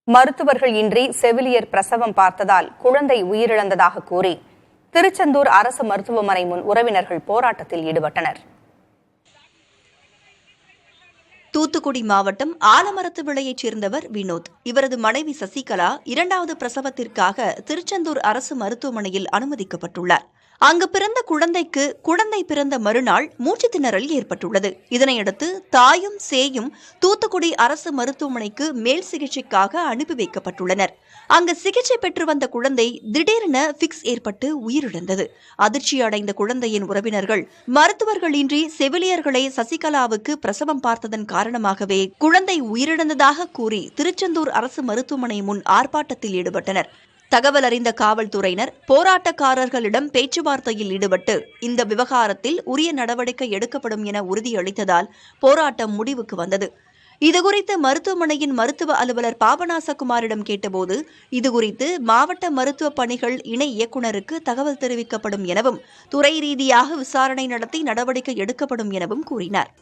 மருத்துவர்கள் இன்றி செவிலியர் பிரசவம் பார்த்ததால் குழந்தை உயிரிழந்ததாக கூறி திருச்செந்தூர் அரசு மருத்துவமனை முன் உறவினர்கள் போராட்டத்தில் ஈடுபட்டனர். தூத்துக்குடி மாவட்டம் ஆலமரத்து விளையைச் சேர்ந்தவர் வினோத். இவரது மனைவி சசிகலா இரண்டாவது பிரசவத்திற்காக திருச்செந்தூர் அரசு மருத்துவமனையில் அனுமதிக்கப்பட்டுள்ளார். அங்கு பிறந்த குழந்தைக்கு குழந்தை பிறந்த மறுநாள் மூச்சுத் திணறல் ஏற்பட்டுள்ளது. இதனையடுத்து தாயும் சேயும் தூத்துக்குடி அரசு மருத்துவமனைக்கு மேல் சிகிச்சைக்காக அனுப்பி வைக்கப்பட்டுள்ளனர். அங்கு சிகிச்சை பெற்று வந்த குழந்தை திடீரென பிக்ஸ் ஏற்பட்டு உயிரிழந்தது. அதிர்ச்சி அடைந்த குழந்தையின் உறவினர்கள் மருத்துவர்களின்றி செவிலியர்களை சசிகலாவுக்கு பிரசவம் பார்த்ததன் காரணமாகவே குழந்தை உயிரிழந்ததாக கூறி திருச்செந்தூர் அரசு மருத்துவமனை முன் ஆர்ப்பாட்டத்தில் ஈடுபட்டனர். தகவல் அறிந்த காவல்துறையினர் போராட்டக்காரர்களிடம் பேச்சுவார்த்தையில் ஈடுபட்டு இந்த விவகாரத்தில் உரிய நடவடிக்கை எடுக்கப்படும் என உறுதியளித்ததால் போராட்டம் முடிவுக்கு வந்தது. இதுகுறித்து மருத்துவமனையின் மருத்துவ அலுவலர் பாபநாசகுமாரிடம் கேட்டபோது இதுகுறித்து மாவட்ட மருத்துவ பணிகள் இணை இயக்குநருக்கு தகவல் தெரிவிக்கப்படும் எனவும் துறை ரீதியாக விசாரணை நடத்தி நடவடிக்கை எடுக்கப்படும் எனவும் கூறினார்.